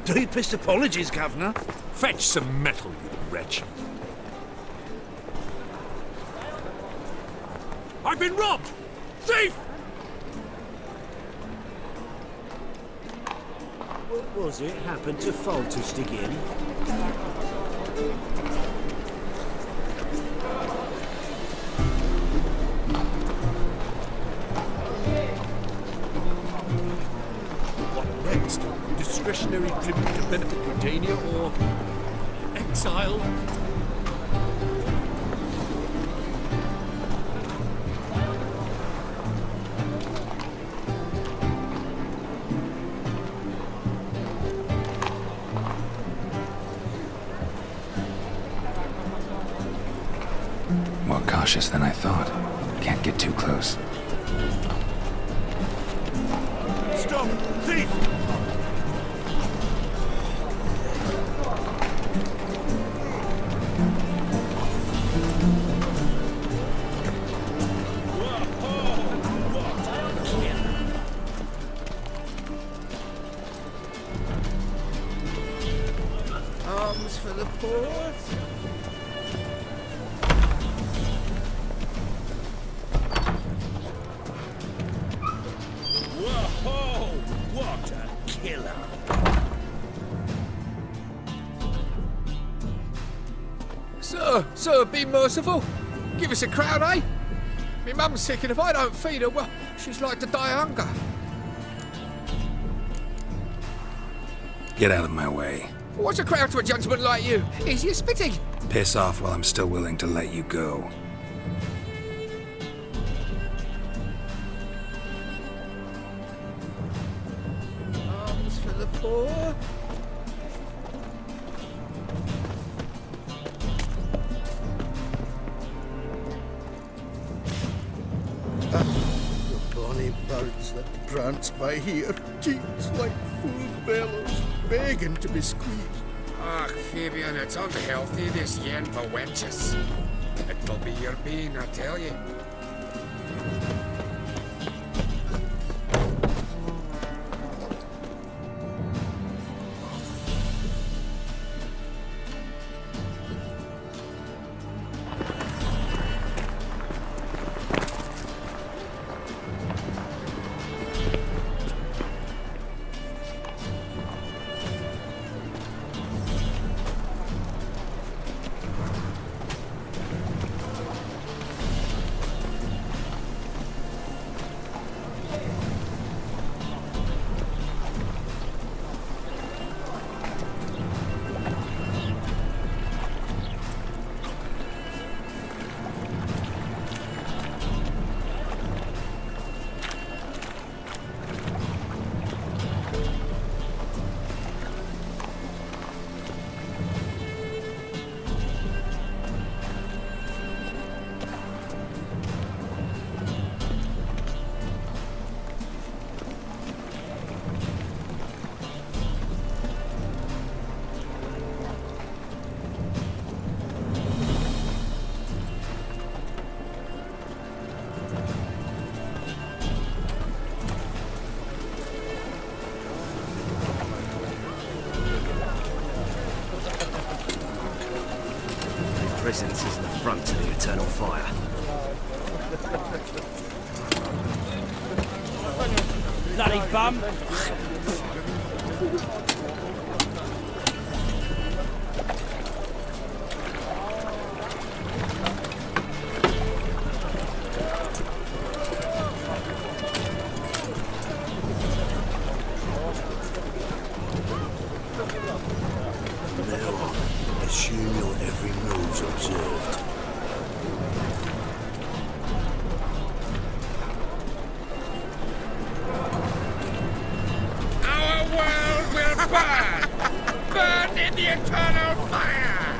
Deepest apologies, Governor. Fetch some metal, you wretch. I've been robbed! Thief! What was it happened to Folters again? What next? Discretionary tribute to benefit Britannia or exile? More cautious than I thought. Can't get too close. Stop! Thief! Arms for the poor. Whoa! What a killer! Sir, be merciful. Give us a crown, eh? Me mum's sick, and if I don't feed her, well, she's like to die of hunger. Get out of my way. What's a crown to a gentleman like you? Easier spitting. Piss off while I'm still willing to let you go. Arms for the poor. The bonny birds that prance by here, cheeks like full bellows, begging to be squeezed. Ach, Fabian, it's unhealthy, this yen for wenches. It'll be your bean, I tell you. Presence is an affront to the eternal fire. Bloody bum! Assume your every move's observed. Our world will burn! Burn in the eternal fire!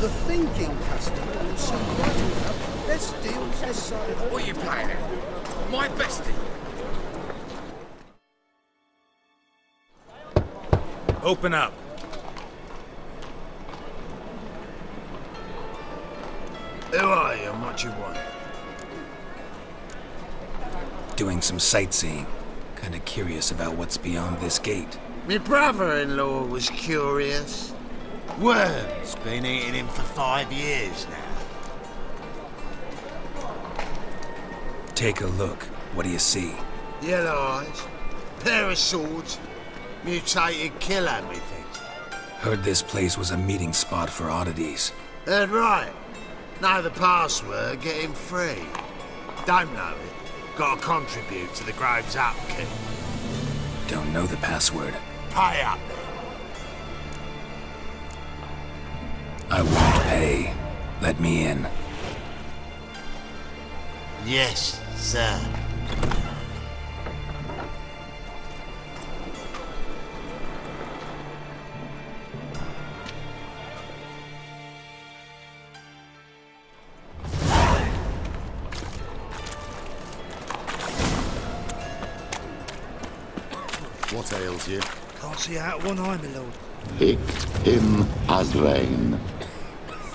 The thinking customer will soon right up. Best deals this side of the... What are you playing at? My bestie. Open up. Who are you and what you want? Doing some sightseeing. Kinda curious about what's beyond this gate. My brother-in-law was curious. Worm's been eating him for 5 years now. Take a look. What do you see? Yellow eyes, pair of swords, mutated killer, methinks. Heard this place was a meeting spot for oddities. Heard right. Know the password, get him free. Don't know it. Gotta contribute to the Grove's upkeep. Don't know the password. Pay up then. I won't pay. Let me in. Yes, sir. What ails you? Can't see out one eye, my lord. Pick him as rain.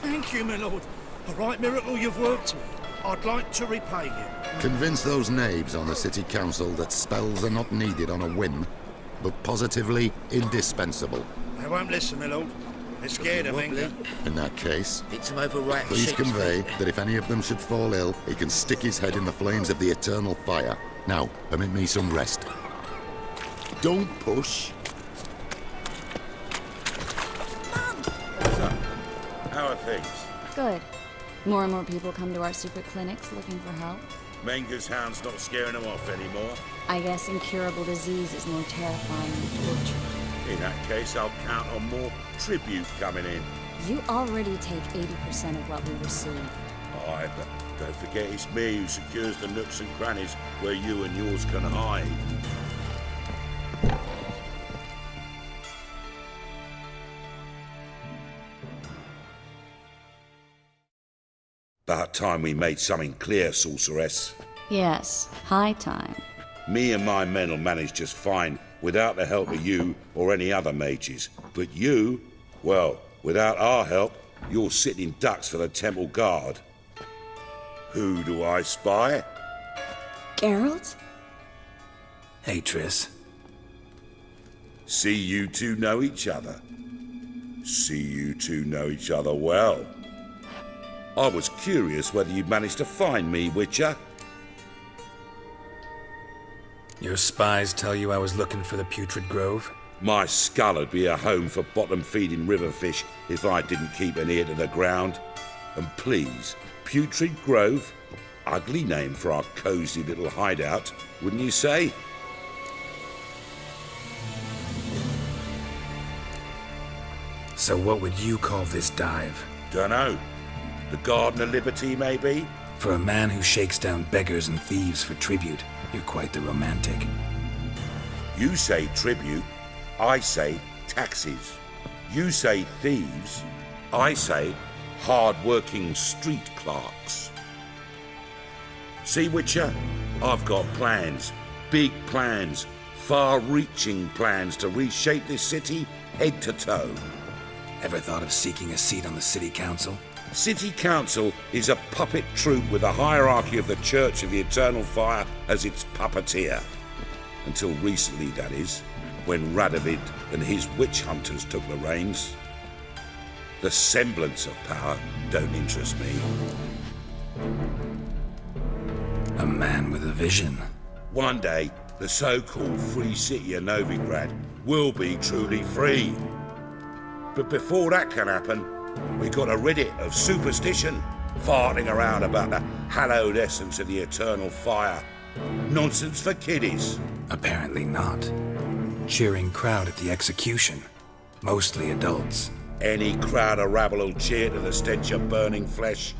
Thank you, my lord. A right miracle you've worked. I'd like to repay you. Convince those knaves on the city council that spells are not needed on a whim, but positively indispensable. They won't listen, my lord. They're scared of England. In that case, It's him over right please shit's convey that if any of them should fall ill, he can stick his head in the flames of the eternal fire. Now, permit me some rest. Don't push. How are things? Good. More and more people come to our secret clinics looking for help. Menger's hound's not scaring them off anymore. I guess incurable disease is more terrifying than torture. In that case, I'll count on more tribute coming in. You already take 80% of what we receive. Aye, but don't forget it's me who secures the nooks and crannies where you and yours can hide. About time we made something clear, sorceress. Yes, high time. Me and my men will manage just fine without the help of you or any other mages. But you, well, without our help, you're sitting ducks for the temple guard. Who do I spy? Geralt? Hey, Triss. See you two know each other. See you two know each other well. I was curious whether you'd managed to find me, Witcher. Your spies tell you I was looking for the Putrid Grove? My skull would be a home for bottom-feeding river fish if I didn't keep an ear to the ground. And please, Putrid Grove? Ugly name for our cosy little hideout, wouldn't you say? So what would you call this dive? Dunno. The Garden of Liberty, maybe? For a man who shakes down beggars and thieves for tribute, you're quite the romantic. You say tribute, I say taxes. You say thieves, I say hard-working street clerks. See, Witcher, I've got plans, big plans, far-reaching plans to reshape this city head to toe. Ever thought of seeking a seat on the city council? City Council is a puppet troupe with the hierarchy of the Church of the Eternal Fire as its puppeteer. Until recently, that is, when Radovid and his witch hunters took the reins. The semblance of power don't interest me. A man with a vision. One day, the so-called free city of Novigrad will be truly free. But before that can happen, we got to rid it of superstition, farting around about the hallowed essence of the eternal fire. Nonsense for kiddies. Apparently not. Cheering crowd at the execution. Mostly adults. Any crowd of rabble will cheer to the stench of burning flesh.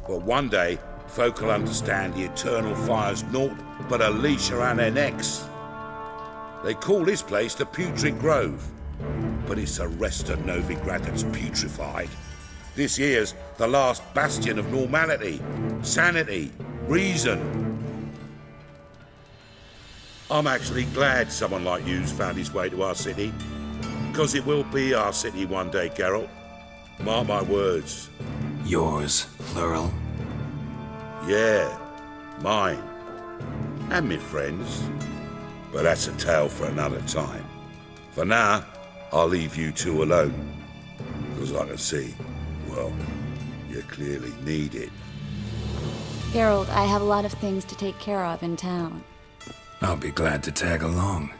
But one day, folk will understand the eternal fire's naught but a leash around their necks. They call this place the Putrid Grove. But it's the rest of Novigrad that's putrefied. This here's the last bastion of normality, sanity, reason. I'm actually glad someone like you's found his way to our city. Because it will be our city one day, Geralt. Mark my words. Yours, plural. Yeah, mine. And me friends. But that's a tale for another time. For now, I'll leave you two alone. Because I can see, well, you clearly need it. Geralt, I have a lot of things to take care of in town. I'll be glad to tag along.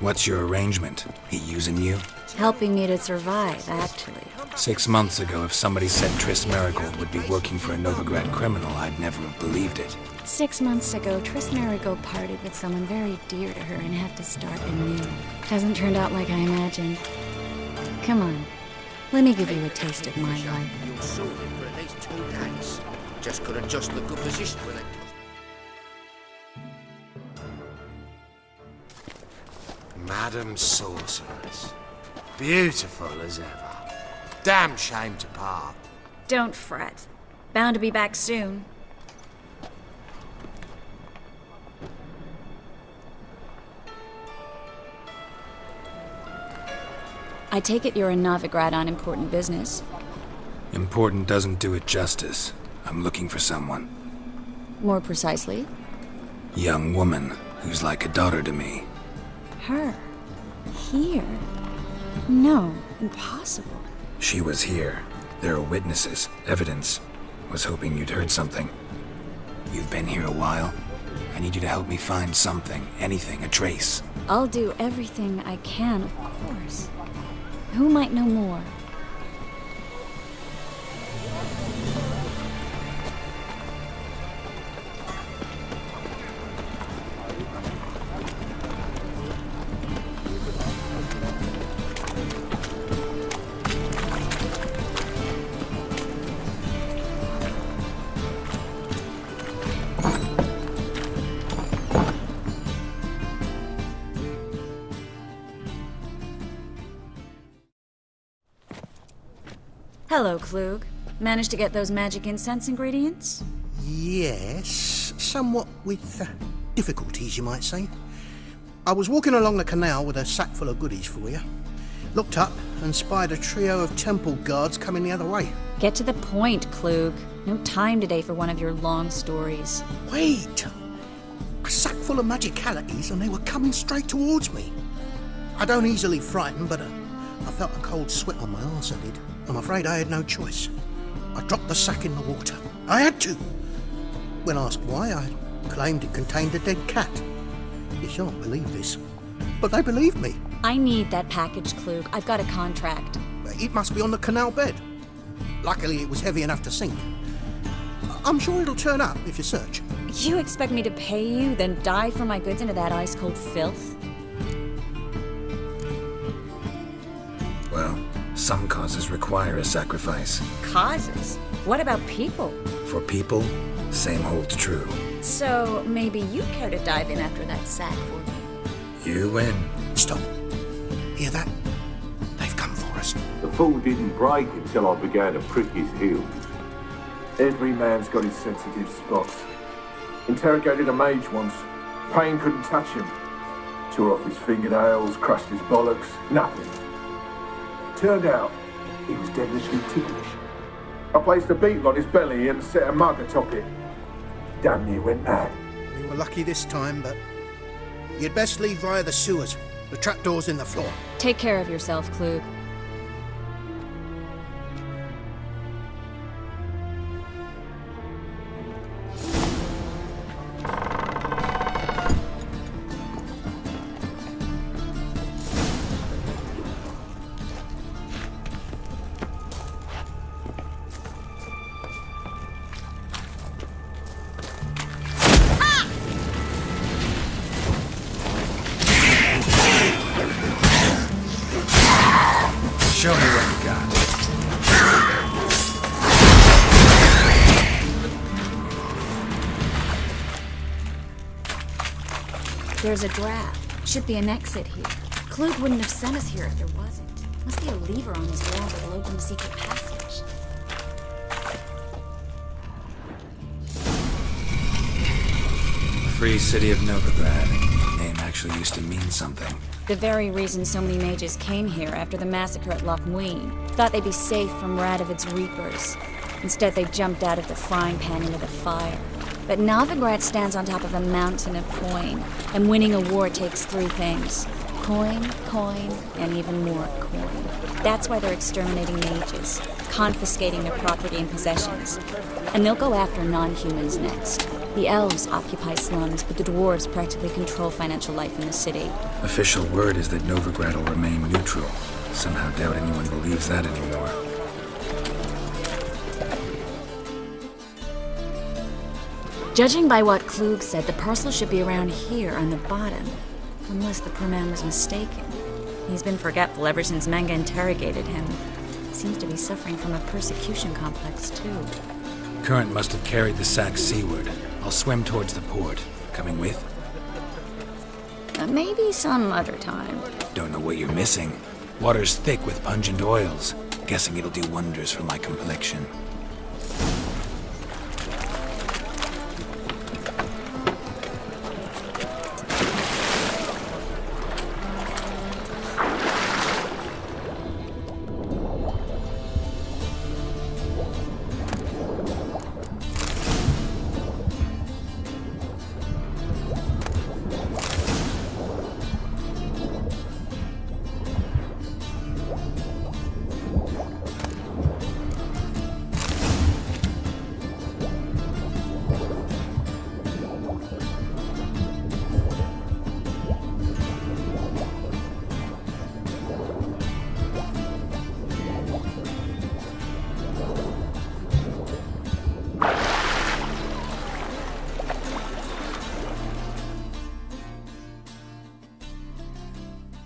What's your arrangement? He using you? Helping me to survive, actually. 6 months ago, if somebody said Triss Merigold would be working for a Novigrad criminal, I'd never have believed it. 6 months ago, Triss Merigold partied with someone very dear to her and had to start anew. Hasn't turned out like I imagined. Come on, let me give you a taste of my life. You'll soon for at least 2 days. Just could adjust the good position with it. Madam Sorceress. Beautiful as ever. Damn shame to part. Don't fret. Bound to be back soon. I take it you're in Novigrad on important business. Important doesn't do it justice. I'm looking for someone. More precisely? Young woman who's like a daughter to me. Her? Here? No, impossible. She was here. There are witnesses, evidence. Was hoping you'd heard something. You've been here a while. I need you to help me find something, anything, a trace. I'll do everything I can, of course. Who might know more? Hello, Klug. Managed to get those magic incense ingredients? Yes, somewhat with difficulties, you might say. I was walking along the canal with a sack full of goodies for you. Looked up and spied a trio of temple guards coming the other way. Get to the point, Klug. No time today for one of your long stories. Wait! A sack full of magicalities and they were coming straight towards me. I don't easily frighten, but I felt a cold sweat on my arse, I did. I'm afraid I had no choice. I dropped the sack in the water. I had to. When asked why, I claimed it contained a dead cat. You shan't believe this, but they believed me. I need that package, Klug. I've got a contract. It must be on the canal bed. Luckily, it was heavy enough to sink. I'm sure it'll turn up if you search. You expect me to pay you, then dive for my goods into that ice-cold filth? Well, some causes require a sacrifice. Causes? What about people? For people, same holds true. So, maybe you care to dive in after that sack for me? You win. Stop. Hear that? They've come for us. The fool didn't break until I began to prick his heels. Every man's got his sensitive spots. Interrogated a mage once. Pain couldn't touch him. Tore off his fingernails, crushed his bollocks, nothing. Turned out, he was devilishly ticklish. I placed a beetle on his belly and set a mug atop it. Damn near went mad. We were lucky this time, but you'd best leave via the sewers. The trapdoor's in the floor. Take care of yourself, Klug. Show me what you got. There's a draft. Should be an exit here. Klug wouldn't have sent us here if there wasn't. Must be a lever on this wall that'll open the secret passage. The free city of Novigrad. Name actually used to mean something. The very reason so many mages came here after the massacre at Loch Muin. Thought they'd be safe from Radovid's reapers. Instead, they jumped out of the frying pan into the fire. But Novigrad stands on top of a mountain of coin, and winning a war takes three things. Coin, coin, and even more coin. That's why they're exterminating mages, confiscating their property and possessions. And they'll go after non-humans next. The elves occupy slums, but the dwarves practically control financial life in the city. Official word is that Novigrad will remain neutral. Somehow doubt anyone believes that anymore. Judging by what Klug said, the parcel should be around here on the bottom. Unless the poor man was mistaken. He's been forgetful ever since Manga interrogated him. Seems to be suffering from a persecution complex, too. Current must have carried the sack seaward. I'll swim towards the port. Coming with? Maybe some other time. Don't know what you're missing. Water's thick with pungent oils. Guessing it'll do wonders for my complexion.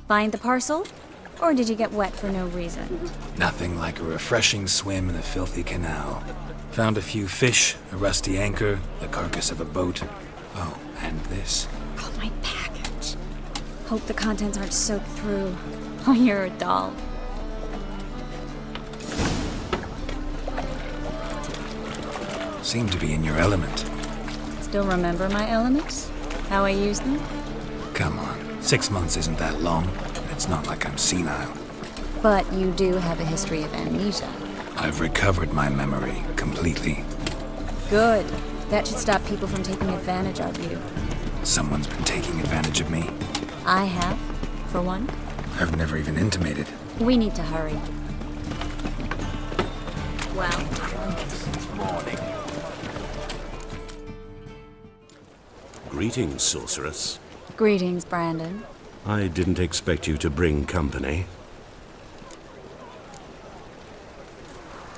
Find the parcel? Or did you get wet for no reason? Nothing like a refreshing swim in the filthy canal. Found a few fish, a rusty anchor, the carcass of a boat. Oh, and this. Oh, my package. Hope the contents aren't soaked through. Oh, you're a doll. Seem to be in your element. Still remember my elements? How I use them? Come on, 6 months isn't that long. It's not like I'm senile. But you do have a history of amnesia. I've recovered my memory completely. Good. That should stop people from taking advantage of you. Someone's been taking advantage of me. I have, for one. I've never even intimated. We need to hurry. Well, morning. Greetings, sorceress. Greetings, Brandon. I didn't expect you to bring company.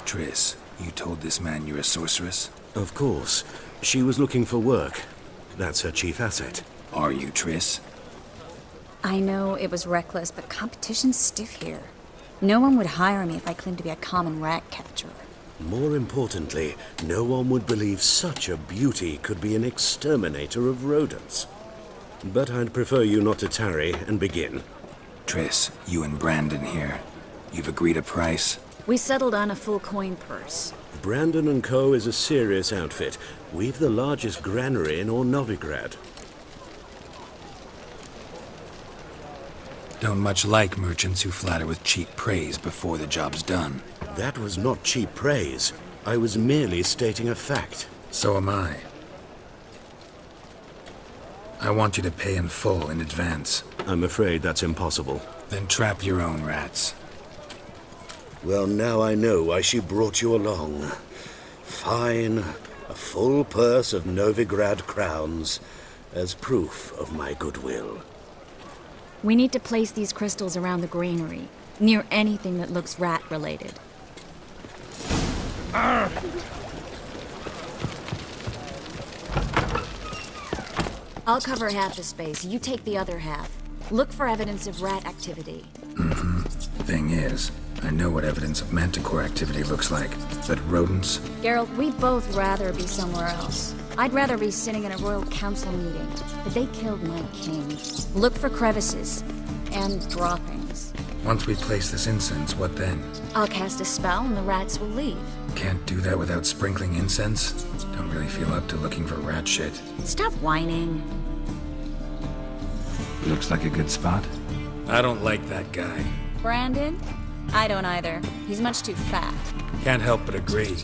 Triss, you told this man you're a sorceress? Of course. She was looking for work. That's her chief asset. Are you, Triss? I know it was reckless, but competition's stiff here. No one would hire me if I claimed to be a common rat catcher. More importantly, no one would believe such a beauty could be an exterminator of rodents. But I'd prefer you not to tarry and begin. Triss, you and Brandon here. You've agreed a price? We settled on a full coin purse. Brandon & Co. is a serious outfit. We've the largest granary in all Novigrad. Don't much like merchants who flatter with cheap praise before the job's done. That was not cheap praise. I was merely stating a fact. So am I. I want you to pay in full in advance. I'm afraid that's impossible. Then trap your own rats. Well, now I know why she brought you along. Fine. A full purse of Novigrad crowns as proof of my goodwill. We need to place these crystals around the granary, near anything that looks rat-related. I'll cover half the space. You take the other half. Look for evidence of rat activity. Thing is, I know what evidence of manticore activity looks like, but rodents? Geralt, we'd both rather be somewhere else. I'd rather be sitting in a royal council meeting, but they killed my king. Look for crevices and droppings. Once we place this incense, what then? I'll cast a spell and the rats will leave. Can't do that without sprinkling incense? Don't really feel up to looking for rat shit. Stop whining. Looks like a good spot. I don't like that guy. Brandon? I don't either. He's much too fat. Can't help but agree.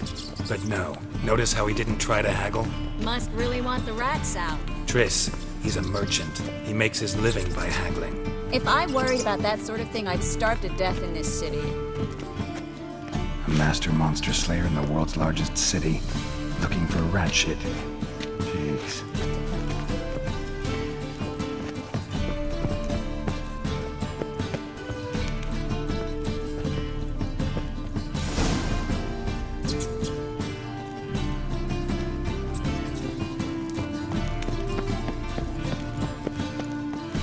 But no. Notice how he didn't try to haggle? Must really want the rats out. Triss, he's a merchant. He makes his living by haggling. If I worried about that sort of thing, I'd starve to death in this city. A master monster slayer in the world's largest city, looking for rat shit. Jeez.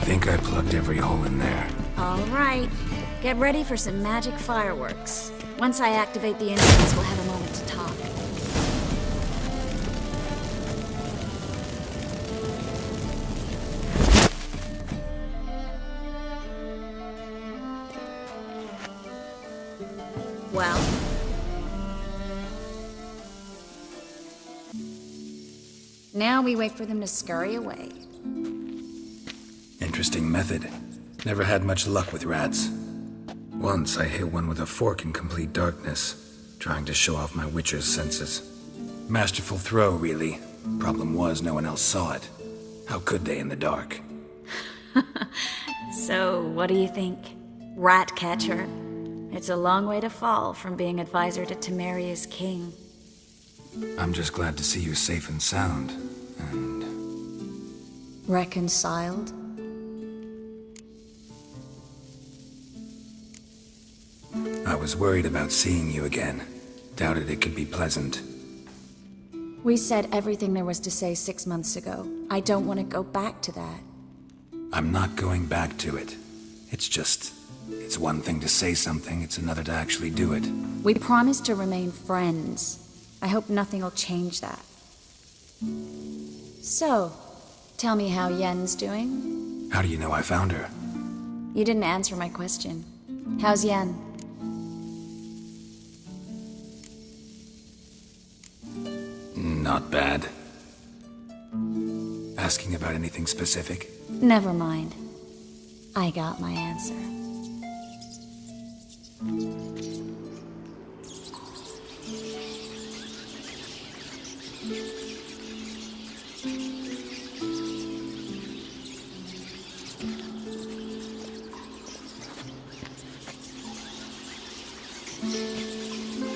I think I plugged every hole in there. All right. Get ready for some magic fireworks. Once I activate the engines, we'll have a moment to talk. Well? Now we wait for them to scurry away. Interesting method. Never had much luck with rats. Once I hit one with a fork in complete darkness, trying to show off my witcher's senses. Masterful throw, really. Problem was, no one else saw it. How could they in the dark? So, what do you think? Rat catcher? It's a long way to fall from being advisor to Temeria's king. I'm just glad to see you safe and sound, and... Reconciled? I was worried about seeing you again. Doubted it could be pleasant. We said everything there was to say 6 months ago. I don't want to go back to that. I'm not going back to it. It's one thing to say something, it's another to actually do it. We promised to remain friends. I hope nothing will change that. So, tell me how Yen's doing? How do you know I found her? You didn't answer my question. How's Yen? Not bad. Asking about anything specific? Never mind. I got my answer.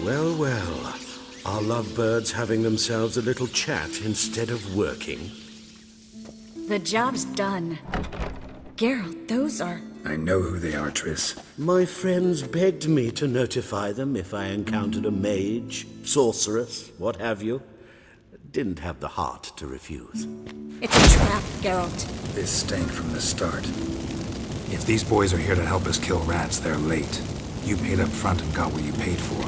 Well, well. Are lovebirds having themselves a little chat instead of working? The job's done. Geralt, those are... I know who they are, Triss. My friends begged me to notify them if I encountered a mage, sorceress, what have you. Didn't have the heart to refuse. It's a trap, Geralt. This stank from the start. If these boys are here to help us kill rats, they're late. You paid up front and got what you paid for.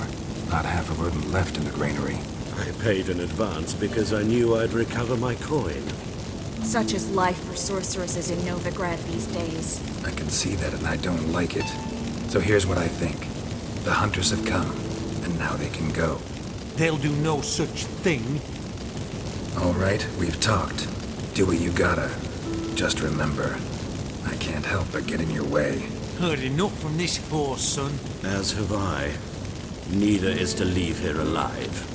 Not half a rodent left in the granary. I paid in advance because I knew I'd recover my coin. Such is life for sorceresses in Novigrad these days. I can see that and I don't like it. So here's what I think. The hunters have come, and now they can go. They'll do no such thing. All right, we've talked. Do what you gotta. Just remember, I can't help but get in your way. Heard enough from this horse, son. As have I. Neither is to leave here alive.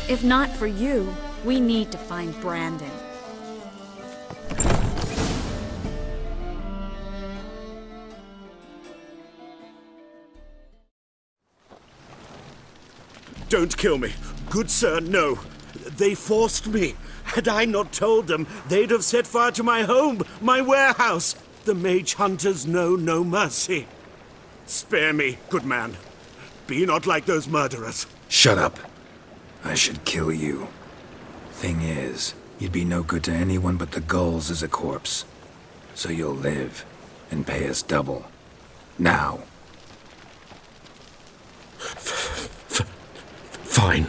If not for you, we need to find Brandon. Don't kill me. Good sir, no. They forced me. Had I not told them, they'd have set fire to my home, my warehouse. The mage hunters know no mercy. Spare me, good man. Be not like those murderers. Shut up. I should kill you. Thing is, you'd be no good to anyone but the gulls as a corpse. So you'll live and pay us double. Now. Fine.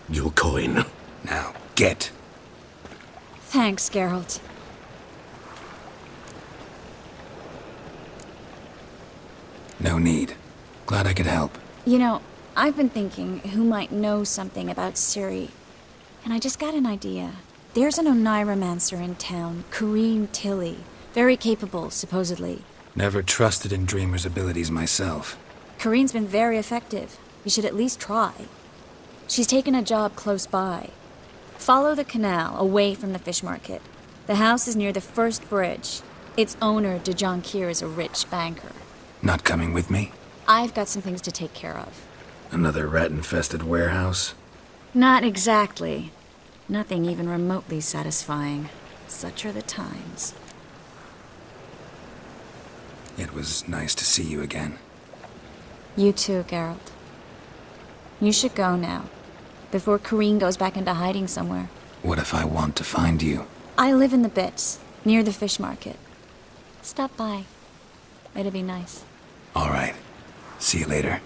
Your coin. Now, get. Thanks, Geralt. No need. Glad I could help. You know, I've been thinking who might know something about Ciri. And I just got an idea. There's an Oneiromancer in town, Kareem Tilly. Very capable, supposedly. Never trusted in Dreamer's abilities myself. Kareem's been very effective. You should at least try. She's taken a job close by. Follow the canal, away from the fish market. The house is near the first bridge. Its owner, de Jonquier, is a rich banker. Not coming with me? I've got some things to take care of. Another rat-infested warehouse? Not exactly. Nothing even remotely satisfying. Such are the times. It was nice to see you again. You too, Geralt. You should go now, before Kareem goes back into hiding somewhere. What if I want to find you? I live in the Bits, near the fish market. Stop by. It'd be nice. All right. See you later.